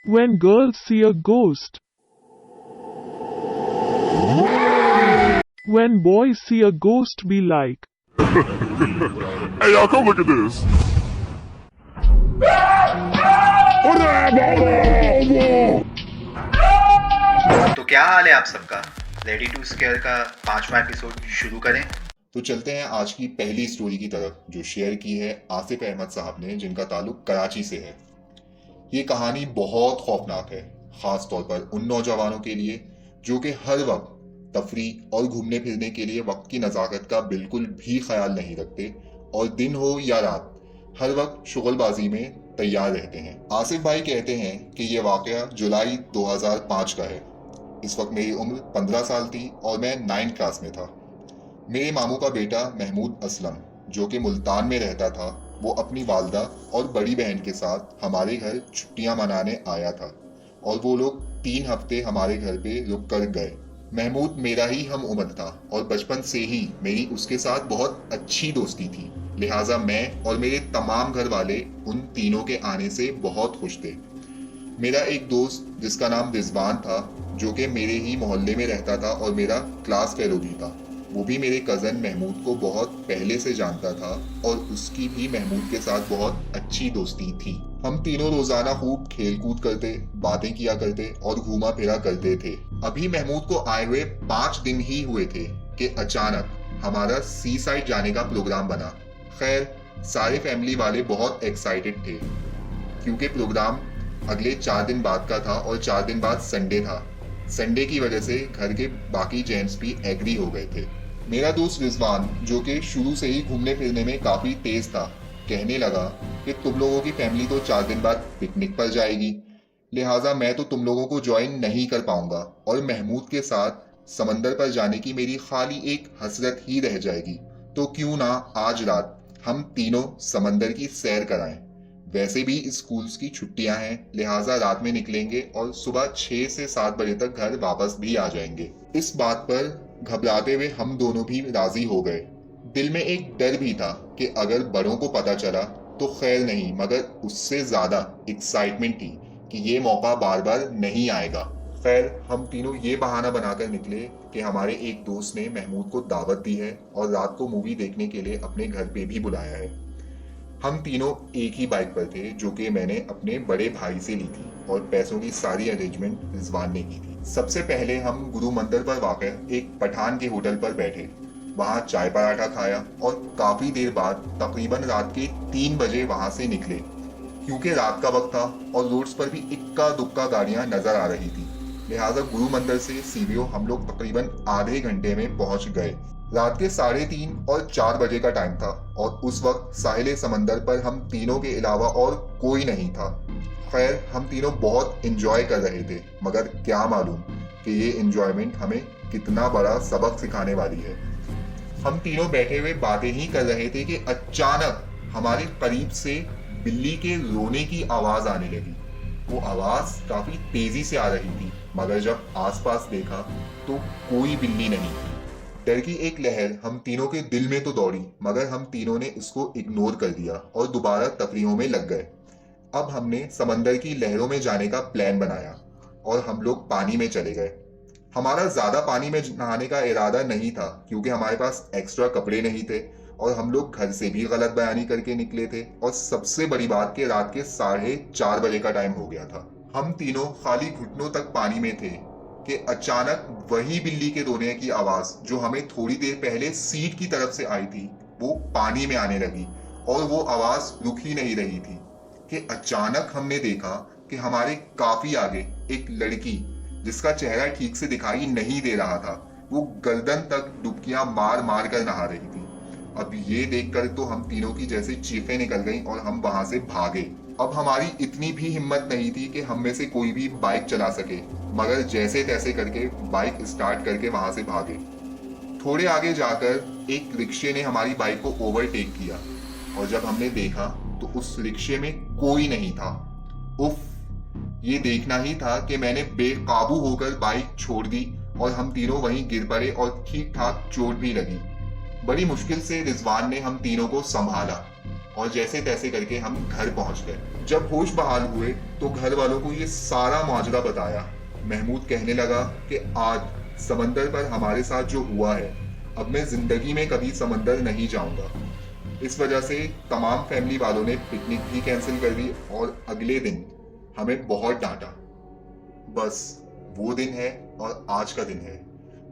When girls see a ghost. When boys see a ghost be like. Hey, y'all, come look at this. तो क्या हाल है आप सबका। Ready to square का 5वां एपिसोड शुरू करें। तो चलते हैं आज की पहली स्टोरी की तरफ जो शेयर की है आसिफ अहमद साहब ने, जिनका ताल्लुक कराची से है। ये कहानी बहुत खौफनाक है, खास तौर पर उन नौजवानों के लिए जो कि हर वक्त तफरीह और घूमने फिरने के लिए वक्त की नज़ाकत का बिल्कुल भी ख्याल नहीं रखते और दिन हो या रात हर वक्त शुगलबाजी में तैयार रहते हैं। आसिफ भाई कहते हैं कि ये वाकया जुलाई 2005 का है। इस वक्त मेरी उम्र 15 साल थी और मैं 9th क्लास में था। मेरे मामू का बेटा महमूद असलम जो कि मुल्तान में रहता था, वो अपनी वालदा और बड़ी बहन के साथ हमारे घर छुट्टियां मनाने आया था और वो लोग 3 हफ्ते हमारे घर पे रुक कर गए। महमूद मेरा ही हम उम्र था और बचपन से ही मेरी उसके साथ बहुत अच्छी दोस्ती थी, लिहाजा मैं और मेरे तमाम घर वाले उन तीनों के आने से बहुत खुश थे। मेरा एक दोस्त जिसका नाम रिजवान था जो कि मेरे ही मोहल्ले में रहता था और मेरा क्लास फेलो भी था, वो भी मेरे कज़न महमूद को बहुत पहले से जानता था और उसकी भी महमूद के साथ बहुत अच्छी दोस्ती थी। हम तीनों रोजाना खूब खेल कूद करते, बातें किया करते और घूमा फिरा करते थे। अभी महमूद को आए हुए 5 दिन ही हुए थे कि अचानक हमारा सी साइड जाने का प्रोग्राम बना। खैर, सारे फैमिली वाले बहुत एक्साइटेड थे क्योंकि प्रोग्राम अगले 4 दिन बाद का था और 4 दिन बाद संडे था। संडे की वजह से घर के बाकी जेंट्स भी एग्री हो गए थे। मेरा दोस्त रिजवान जो कि शुरू से ही घूमने फिरने में काफी तेज था, कहने लगा कि तुम लोगों की फैमिली तो 4 दिन बाद पिकनिक पर जाएगी, लिहाजा मैं तो तुम लोगों को ज्वाइन नहीं कर पाऊंगा और महमूद के साथ समंदर पर जाने की मेरी खाली एक हसरत ही रह जाएगी। तो क्यों ना आज रात हम तीनों समंदर की सैर कराएं। वैसे भी स्कूल्स की छुट्टियां हैं, लिहाजा रात में निकलेंगे और सुबह 6 से 7 बजे तक घर वापस भी आ जाएंगे। इस बात पर घबराते हुए हम दोनों भी राजी हो गए। दिल में एक डर भी था कि अगर बड़ों को पता चला तो खैर नहीं, मगर उससे ज्यादा एक्साइटमेंट थी कि ये मौका बार बार नहीं आएगा। खैर, हम तीनों ये बहाना बनाकर निकले कि हमारे एक दोस्त ने महमूद को दावत दी है और रात को मूवी देखने के लिए अपने घर पे भी बुलाया है। हम तीनों एक ही बाइक पर थे जो कि मैंने अपने बड़े भाई से ली थी और पैसों की सारी अरेंजमेंट रिजवान ने की थी। सबसे पहले हम गुरु मंदिर पर वाक़ एक पठान के होटल पर बैठे, वहां चाय पराठा खाया और काफी देर बाद तकरीबन रात के 3 बजे वहां से निकले क्योंकि रात का वक्त था और रोड्स पर भी इक्का दुक्का गाड़ियां नजर आ रही थी। लिहाजा गुरु मंदिर से सीबीओ हम लोग तकरीबन आधे घंटे में पहुंच गए। रात के 3:30 और 4 बजे का टाइम था और उस वक्त साहिल समंदर पर हम तीनों के अलावा और कोई नहीं था। खैर, हम तीनों बहुत एंजॉय कर रहे थे, मगर क्या मालूम कि ये एंजॉयमेंट हमें कितना बड़ा सबक सिखाने वाली है। हम तीनों बैठे हुए बातें ही कर रहे थे कि अचानक हमारे करीब से बिल्ली के रोने की आवाज आने लगी। वो आवाज काफी तेजी से आ रही थी, मगर जब आसपास देखा तो कोई बिल्ली नहीं थी। डर की एक लहर हम तीनों के दिल में तो दौड़ी, मगर हम तीनों ने उसको इग्नोर कर दिया और दोबारा तफरीहों में लग गए। अब हमने समंदर की लहरों में जाने का प्लान बनाया और हम लोग पानी में चले गए। हमारा ज्यादा पानी में नहाने का इरादा नहीं था क्योंकि हमारे पास एक्स्ट्रा कपड़े नहीं थे और हम लोग घर से भी गलत बयानी करके निकले थे और सबसे बड़ी बात कि रात के 4:30 बजे का टाइम हो गया था। हम तीनों खाली घुटनों तक पानी में थे कि अचानक वही बिल्ली के रोने की आवाज जो हमें थोड़ी देर पहले सीट की तरफ से आई थी वो पानी में आने लगी और वो आवाज रुक ही नहीं रही थी कि अचानक हमने देखा कि हमारे काफी आगे एक लड़की जिसका चेहरा ठीक से दिखाई नहीं दे रहा था, वो गर्दन तक डुबकियां मार मार कर नहा रही थी। अब ये देखकर तो हम तीनों की जैसे चीखें निकल गईं और हम वहां से भागे। अब हमारी इतनी भी हिम्मत नहीं थी कि हम में से कोई भी बाइक चला सके, मगर जैसे तैसे करके बाइक स्टार्ट करके वहां से भागे। थोड़े आगे जाकर एक रिक्शे ने हमारी बाइक को ओवरटेक किया और जब हमने देखा तो उस रिक्शे में कोई नहीं था। उफ, ये देखना ही था कि मैंने बेकाबू होकर बाइक छोड़ दी और हम तीनों वहीं गिर पड़े और ठीक ठाक चोट भी लगी। बड़ी मुश्किल से रिजवान ने हम तीनों को संभाला और जैसे तैसे करके हम घर पहुंच गए। जब होश बहाल हुए तो घर वालों को ये सारा माजरा बताया। महमूद कहने लगा कि आज समंदर पर हमारे साथ जो हुआ है, अब मैं जिंदगी में कभी समंदर नहीं जाऊंगा। इस वजह से तमाम फैमिली वालों ने पिकनिक भी कैंसिल कर दी और अगले दिन हमें बहुत डांटा। बस वो दिन है और आज का दिन है।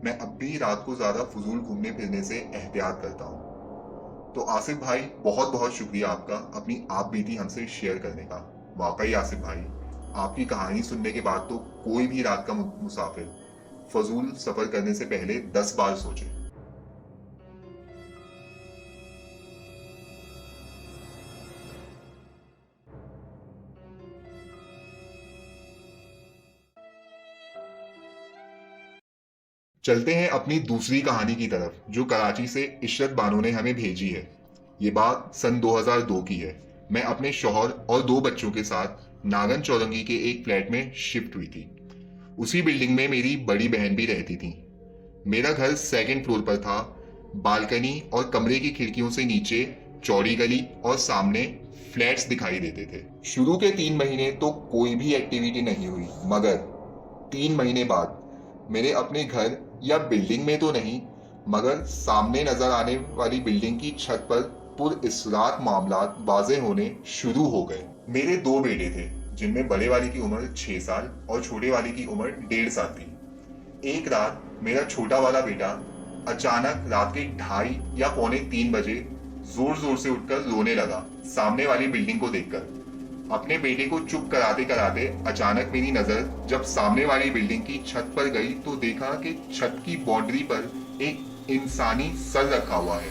मैं अब भी रात को ज्यादा फजूल घूमने फिरने से एहतियात करता हूँ। तो आसिफ भाई, बहुत बहुत शुक्रिया आपका अपनी आप बीती हमसे शेयर करने का। वाकई आसिफ भाई, आपकी कहानी सुनने के बाद तो कोई भी रात का मुसाफिर फजूल सफर करने से पहले 10 बार सोचे। चलते हैं अपनी दूसरी कहानी की तरफ, जो कराची से इशरत बानो ने हमें भेजी है। ये बात सन 2002 की है। मैं अपने शौहर और 2 बच्चों के साथ नागन चौरंगी के एक फ्लैट में शिफ्ट हुई थी। उसी बिल्डिंग में मेरी बड़ी बहन भी रहती थी। मेरा घर 2nd फ्लोर पर था। बालकनी और कमरे की खिड़कियों से नीचे चौड़ी गली और सामने फ्लैट्स दिखाई देते थे। शुरू के 3 महीने तो कोई भी एक्टिविटी नहीं हुई, मगर 3 महीने बाद मेरे अपने घर या बिल्डिंग में तो नहीं, मगर सामने नजर आने वाली बिल्डिंग की छत पर पुरअसरार मामलात वाज़ेह होने शुरू हो गए। मेरे 2 बेटे थे, जिनमें बड़े वाले की उम्र 6 साल और छोटे वाले की उम्र 1.5 साल थी। एक रात मेरा छोटा वाला बेटा अचानक रात के 2:30 या 2:45 बजे जोर जोर से उठकर रोने लगा, सामने वाली बिल्डिंग को देखकर। अपने बेटे को चुप कराते कराते अचानक मेरी नजर जब सामने वाली बिल्डिंग की छत पर गई तो देखा कि छत की बाउंड्री पर एक इंसानी सर रखा हुआ है।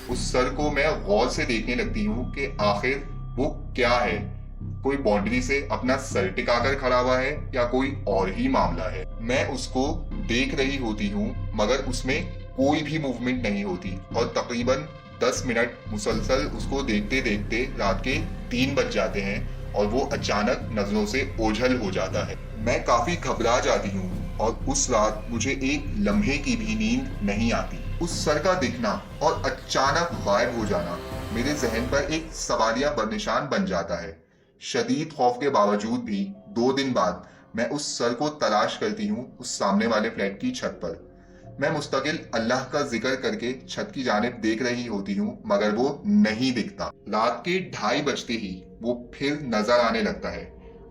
उस सर को मैं गौर से देखने लगती हूँ कि आखिर वो क्या है। कोई बाउंड्री से अपना सर टिकाकर खड़ा हुआ है या कोई और ही मामला है। मैं उसको देख रही होती हूँ, मगर उसमें कोई भी मूवमेंट नहीं होती और तकरीबन 10 मिनट मुसलसल उसको देखते देखते रात के 3 बज जाते हैं और वो अचानक नजरों से ओझल हो जाता है। मैं काफी घबरा जाती हूँ और उस रात मुझे एक लम्हे की भी नींद नहीं आती। उस सर का दिखना और अचानक गायब हो जाना मेरे जहन पर एक सवालिया निशान बन जाता है। शदीद खौफ के बावजूद भी 2 दिन बाद मैं उस सर को तलाश करती हूँ उस सामने वाले फ्लैट की छत पर। मैं मुस्तकिल अल्लाह का जिक्र करके छत की जानिब देख रही होती हूँ, मगर वो नहीं दिखता। रात के 2:30 बजते ही वो फिर नजर आने लगता है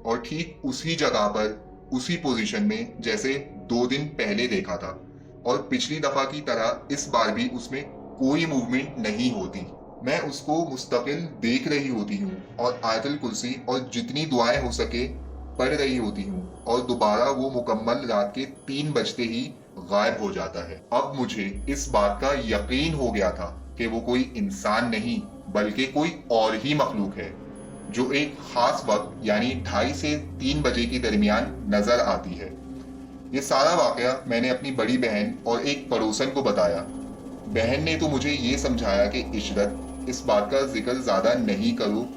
और ठीक उसी जगह पर उसी पोजीशन में जैसे 2 दिन पहले देखा था, और पिछली दफा की तरह इस बार भी उसमें कोई मूवमेंट नहीं होती। मैं उसको मुस्तकिल देख रही होती हूँ और आयतुल कुर्सी और जितनी दुआएं हो सके पढ़ रही होती हूँ, और दोबारा वो मुकम्मल रात के 3 बजते ही गायब हो जाता है। अब मुझे इस बात का यकीन हो गया था कि वो कोई इंसान नहीं बल्कि कोई और ही मखलूक है, जो एक खास वक्त यानी 2:30 से 3 बजे के दरमियान नजर आती है। ये सारा वाकया मैंने अपनी बड़ी बहन और एक पड़ोसन को बताया। बहन ने तो मुझे ये समझाया कि इशरत, इस बात का जिक्र ज्यादा नहीं करो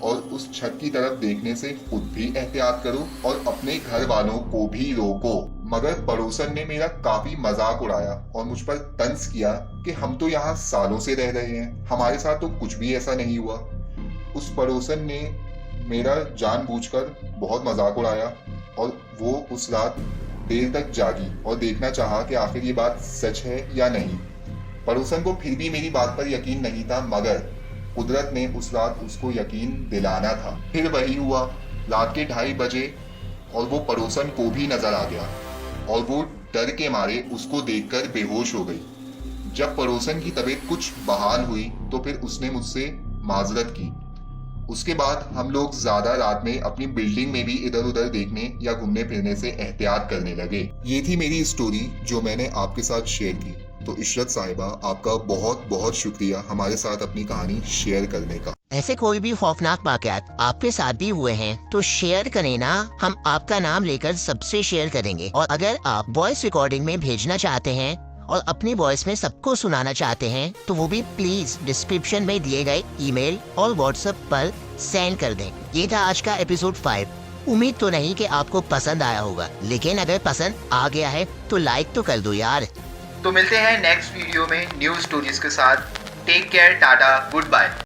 और उस छत की तरफ देखने से खुद भी एहतियात करो और अपने घर वालों को भी रोको। मगर पड़ोसन ने मेरा काफी मजाक उड़ाया और मुझ पर तंज किया कि हम तो यहाँ सालों से रह रहे हैं, हमारे साथ तो कुछ भी ऐसा नहीं हुआ। उस पड़ोसन ने मेरा जानबूझकर बहुत मजाक उड़ाया और वो उस रात देर तक जागी और देखना चाहा कि आखिर ये बात सच है या नहीं। पड़ोसन को फिर भी मेरी बात पर यकीन नहीं था, मगर कुदरत ने उस रात उसको यकीन दिलाना था। फिर वही हुआ, रात के 2:30 बजे और वो पड़ोसन को भी नजर आ गया और वो डर के मारे उसको देखकर बेहोश हो गई। जब पड़ोसन की तबीयत कुछ बहाल हुई तो फिर उसने मुझसे माजरत की। उसके बाद हम लोग ज्यादा रात में अपनी बिल्डिंग में भी इधर उधर देखने या घूमने फिरने से एहतियात करने लगे। ये थी मेरी स्टोरी जो मैंने आपके साथ शेयर की। तो इशरत साहिबा, आपका बहुत बहुत शुक्रिया हमारे साथ अपनी कहानी शेयर करने का। ऐसे कोई भी खौफनाक वाकयात आपके साथ भी हुए हैं तो शेयर करें ना, हम आपका नाम लेकर सबसे शेयर करेंगे। और अगर आप वॉइस रिकॉर्डिंग में भेजना चाहते हैं और अपनी वॉइस में सबको सुनाना चाहते हैं तो वो भी प्लीज डिस्क्रिप्शन में दिए गए ईमेल और व्हाट्सएप पर सेंड कर दें। ये था आज का एपिसोड 5। उम्मीद तो नहीं कि आपको पसंद आया होगा, लेकिन अगर पसंद आ गया है तो लाइक तो कर दो यार। तो मिलते हैं नेक्स्ट वीडियो में न्यू स्टोरीज के साथ। Take care, tata, good bye.